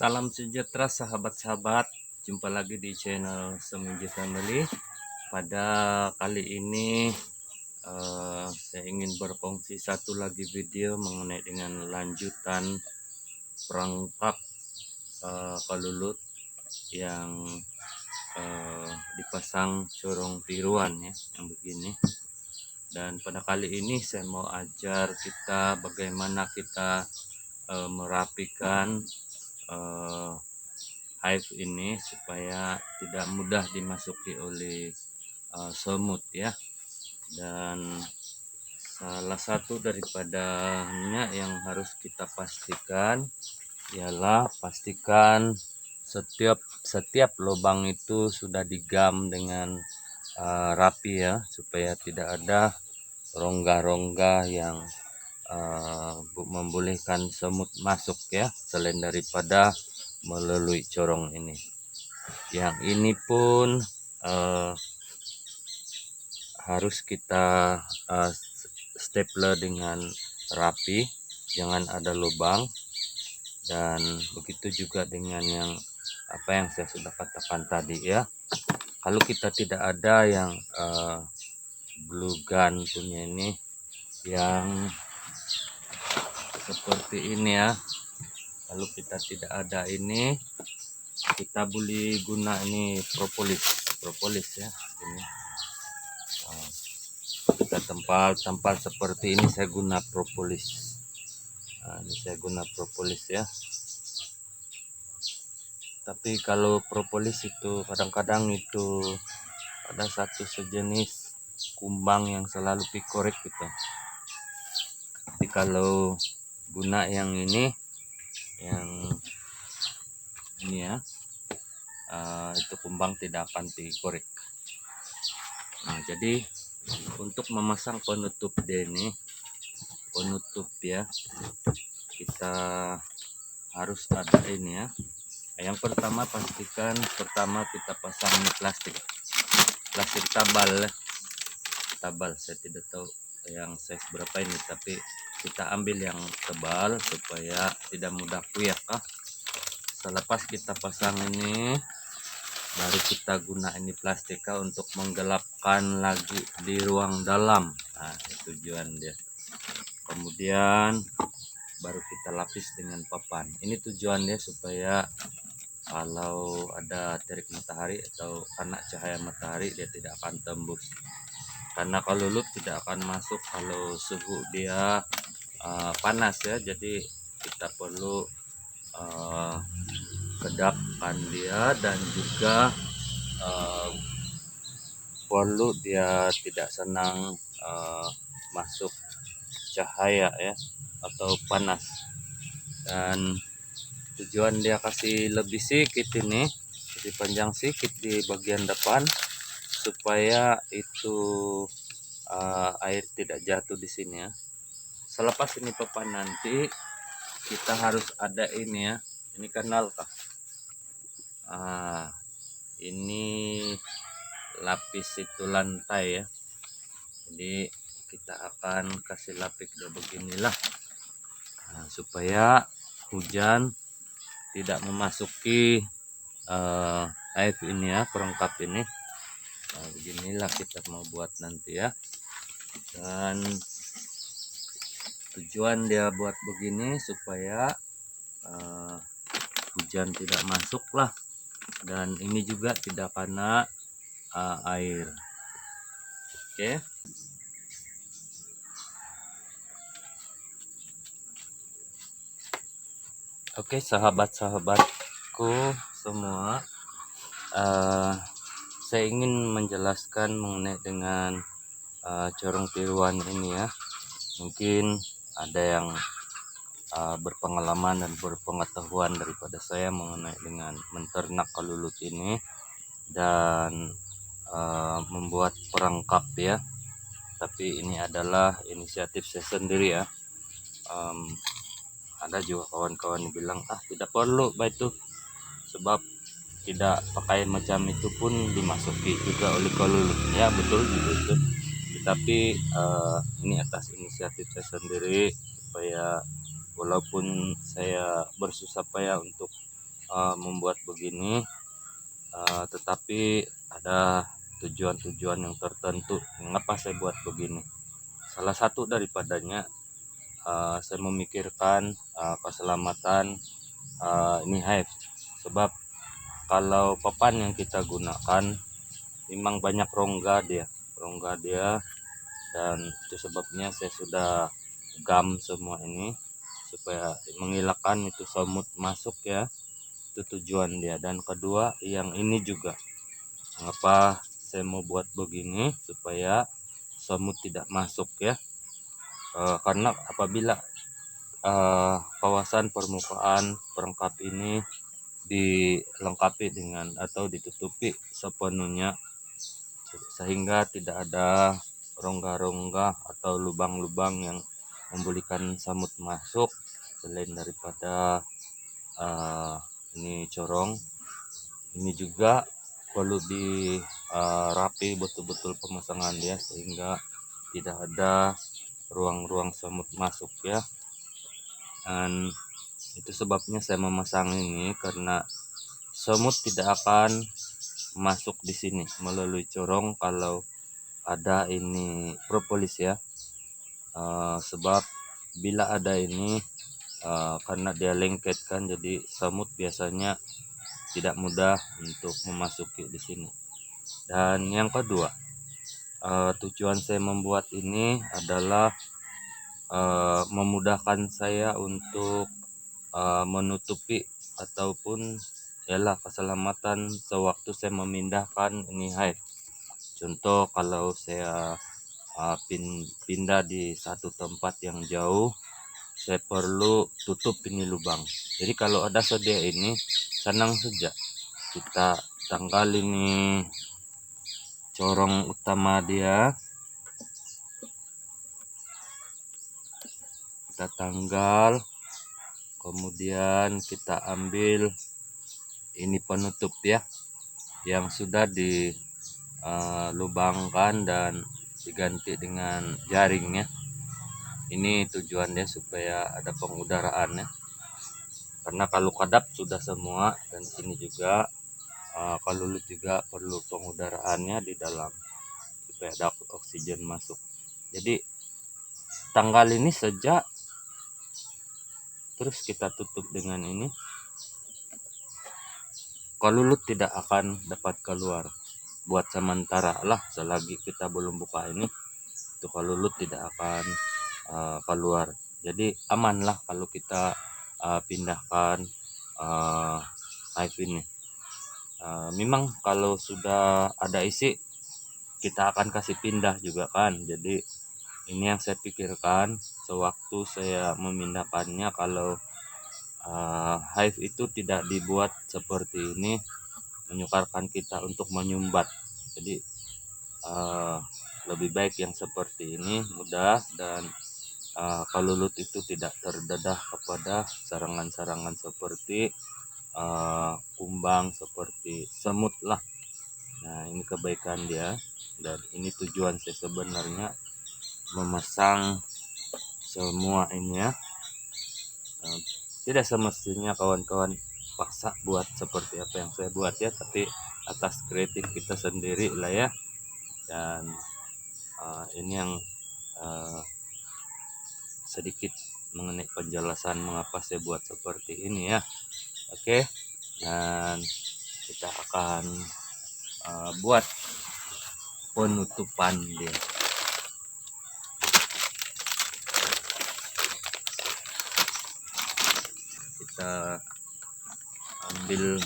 Salam sejahtera sahabat-sahabat, jumpa lagi di channel Seminji Family. Pada kali ini saya ingin berfungsi satu lagi video mengenai dengan lanjutan perangkap kalulut yang dipasang corong tiruan ya, yang begini. Dan pada kali ini saya mau ajar kita bagaimana kita merapikan hive ini supaya tidak mudah dimasuki oleh semut ya. Dan salah satu daripadanya yang harus kita pastikan ialah pastikan setiap lubang itu sudah digam dengan rapi ya, supaya tidak ada rongga-rongga yang membolehkan semut masuk ya, selain daripada melalui corong ini. Yang ini pun harus kita stapler dengan rapi, jangan ada lubang. Dan begitu juga dengan yang saya sudah katakan tadi ya. Kalau kita tidak ada yang glue gun punya ini yang seperti ini ya, kalau kita tidak ada ini, kita boleh guna ini propolis ya, ini kita tempal seperti ini. Saya guna propolis. Ini saya guna propolis ya. Tapi kalau propolis itu kadang-kadang itu ada satu sejenis kumbang yang selalu pikorek gitu. Tapi kalau guna yang ini ya, itu kumbang tidak akan pikorek. Nah, jadi untuk memasang penutup dia ini, penutup ya, kita harus ada ini ya. Yang pertama, pastikan kita pasang plastik tabal. Saya tidak tahu yang size berapa ini, tapi kita ambil yang tebal supaya tidak mudah kuyak. Selepas kita pasang ini, baru kita guna ini plastik untuk menggelapkan lagi di ruang dalam. Nah, itu tujuan dia. Kemudian baru kita lapis dengan papan. Ini tujuannya supaya kalau ada terik matahari atau kena cahaya matahari, dia tidak akan tembus. Karena kalulut tidak akan masuk kalau suhu dia panas ya. Jadi kita perlu kedapkan dia, dan juga perlu dia tidak senang masuk cahaya ya atau panas. Dan tujuan dia kasih lebih sedikit ini, lebih panjang sedikit di bagian depan, supaya itu air tidak jatuh di sini ya. Selepas ini papan, nanti kita harus ada ini ya, ini kanal kah? Ini lapis itu lantai ya. Jadi kita akan kasih lapis beginilah, supaya hujan tidak memasuki hive ini ya, perangkap ini. Nah, beginilah kita mau buat nanti ya. Dan tujuan dia buat begini supaya hujan tidak masuk lah, dan ini juga tidak kena air. Oke. Oke, sahabat-sahabatku semua, saya ingin menjelaskan mengenai dengan corong tiruan ini ya. Mungkin ada yang berpengalaman dan berpengetahuan daripada saya mengenai dengan menternak kalulut ini dan membuat perangkap ya. Tapi ini adalah inisiatif saya sendiri ya. Ada juga kawan-kawan yang bilang tidak perlu itu, sebab tidak pakai macam itu pun dimasuki juga oleh kalulut ya. Betul juga itu, tetapi ini atas inisiatif saya sendiri, supaya walaupun saya bersusah payah untuk membuat begini, tetapi ada tujuan-tujuan yang tertentu mengapa saya buat begini. Salah satu daripadanya, saya memikirkan keselamatan ini hive, sebab kalau papan yang kita gunakan memang banyak rongga dia, dan itu sebabnya saya sudah gam semua ini supaya menghilangkan itu semut masuk ya. Itu tujuan dia. Dan kedua, yang ini juga mengapa saya mau buat begini, supaya semut tidak masuk ya. Karena apabila kawasan permukaan perangkap ini dilengkapi dengan atau ditutupi sepenuhnya sehingga tidak ada rongga-rongga atau lubang-lubang yang membolehkan semut masuk, selain daripada ini corong, ini juga perlu dirapi betul-betul pemasangan dia sehingga tidak ada ruang-ruang semut masuk ya. Dan itu sebabnya saya memasang ini, karena semut tidak akan masuk di sini melalui corong kalau ada ini propolis ya. Sebab bila ada ini karena dia lengket kan, jadi semut biasanya tidak mudah untuk memasuki di sini. Dan yang kedua, tujuan saya membuat ini adalah memudahkan saya untuk menutupi ataupun ialah keselamatan sewaktu saya memindahkan ini hive. Contoh kalau saya pindah di satu tempat yang jauh, saya perlu tutup ini lubang. Jadi kalau ada sedia ini, senang saja kita tanggal ini corong utama dia, kita tanggal, kemudian kita ambil ini penutup ya yang sudah dilubangkan dan diganti dengan jaring ya. Ini tujuannya supaya ada pengudaraan ya, karena kalau kadap sudah semua, dan ini juga kalau juga perlu pengudaraannya di dalam supaya ada oksigen masuk. Jadi tanggal ini saja, terus kita tutup dengan ini, kalulut tidak akan dapat keluar buat sementara lah, selagi kita belum buka ini, itu kalulut tidak akan keluar. Jadi aman lah kalau kita pindahkan hive ini. Memang kalau sudah ada isi kita akan kasih pindah juga kan. Jadi ini yang saya pikirkan sewaktu saya memindahkannya, kalau hive itu tidak dibuat seperti ini menyukarkan kita untuk menyumbat. Jadi lebih baik yang seperti ini, mudah, dan kalulut itu tidak terdedah kepada sarangan-sarangan seperti kumbang, seperti semut lah. Nah ini kebaikan dia, dan ini tujuan saya sebenarnya memasang semua ini ya. Tidak semestinya kawan-kawan paksa buat seperti apa yang saya buat ya, tapi atas kreatif kita sendiri lah ya. Dan ini yang sedikit mengenai penjelasan mengapa saya buat seperti ini ya. Oke, dan kita akan buat penutupan dia. Kita ambil,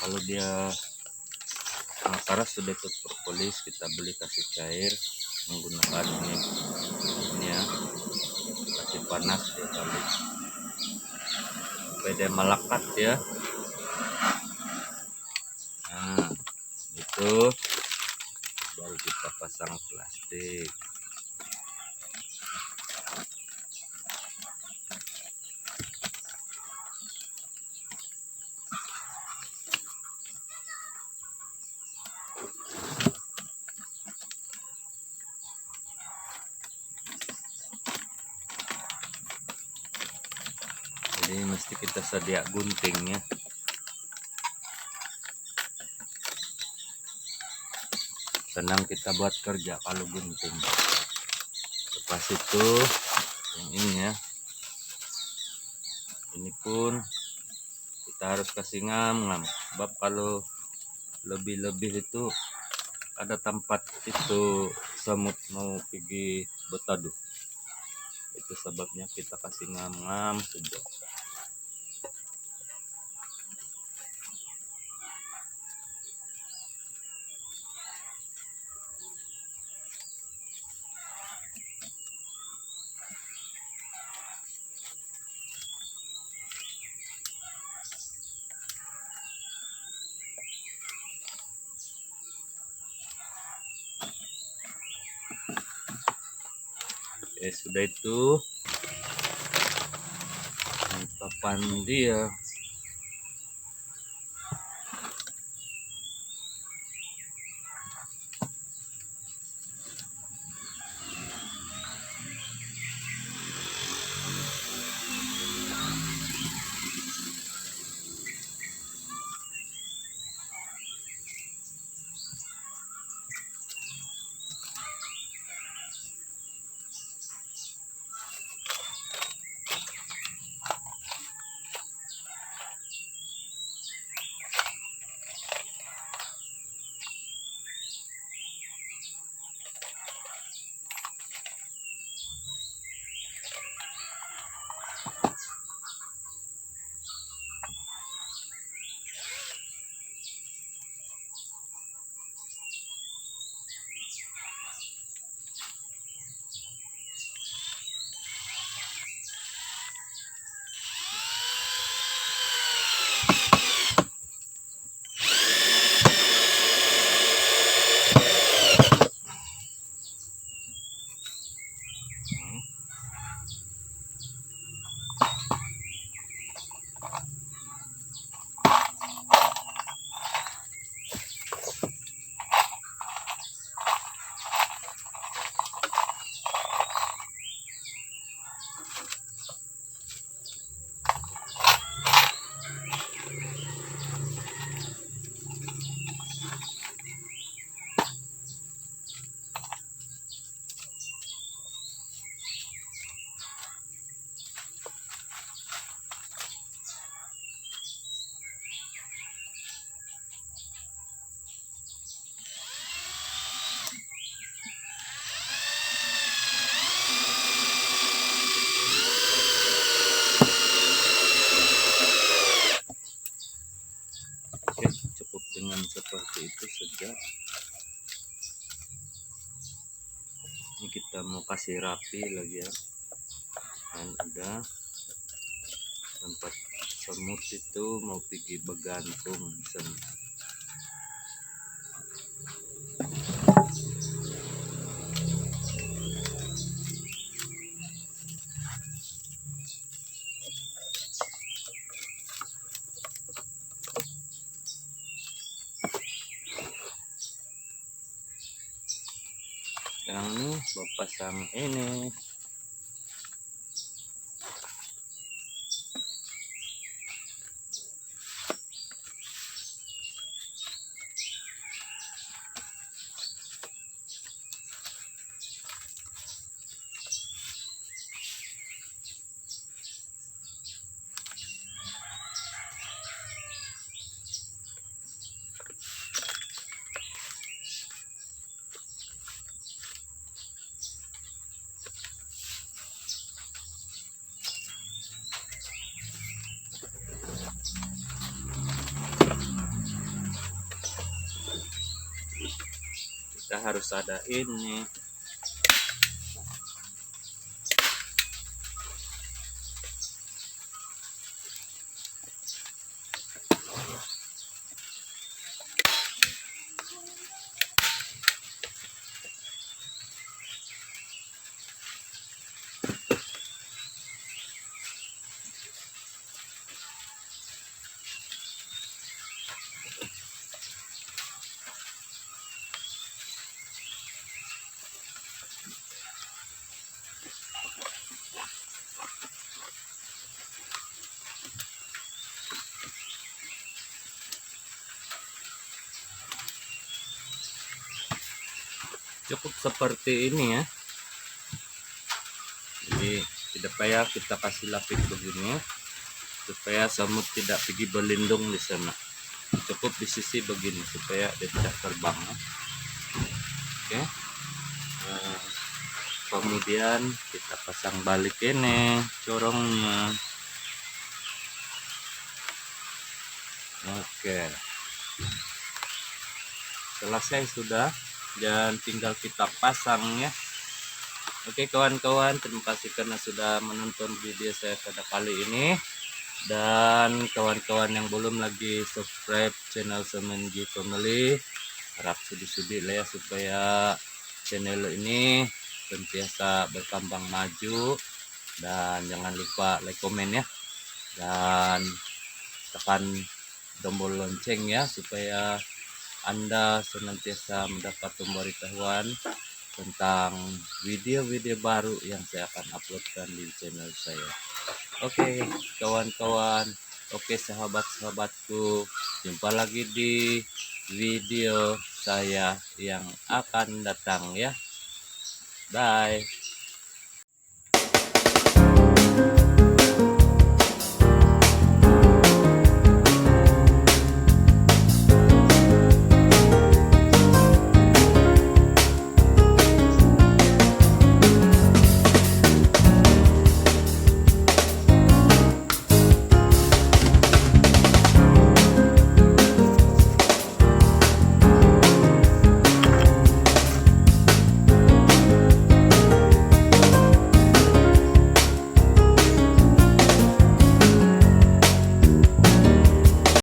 kalau dia keras sudah ikut propolis, kita beli kasih cair menggunakan ini ya, kasih panas dia balik supaya dia melekat ya. Nah itu baru kita pasang plastik. Jadi mesti kita sedia guntingnya. Senang kita buat kerja kalau gunting. Lepas itu yang ini ya, ini pun kita harus kasih ngam-ngam, sebab kalau lebih-lebih itu ada tempat itu semut mau pergi betaduh. Itu sebabnya kita kasih ngam-ngam saja. Sudah itu papan dia. Oke, cukup dengan seperti itu saja. Ini kita mau kasih rapi lagi ya. Dan ada tempat semut itu mau pergi bergantung di sana. Yang ini pasang ini. Kita harus ada ini. Cukup seperti ini ya. Jadi tidak payah kita kasih lapis begini ya, supaya semut tidak pergi berlindung di sana. Cukup di sisi begini supaya dia tidak terbang ya. Oke. Nah, kemudian kita pasang balik ini corongnya. Oke, selesai sudah, dan tinggal kita pasang ya. Oke kawan-kawan, terima kasih karena sudah menonton video saya pada kali ini. Dan kawan-kawan yang belum lagi subscribe channel Semenji Family, harap sudi-sudi lah ya, supaya channel ini sentiasa berkembang maju. Dan jangan lupa like, komen ya, dan tekan tombol lonceng ya, supaya Anda senantiasa mendapat pemberitahuan tentang video-video baru yang saya akan uploadkan di channel saya. Oke kawan-kawan, oke sahabat-sahabatku, jumpa lagi di video saya yang akan datang ya. Bye.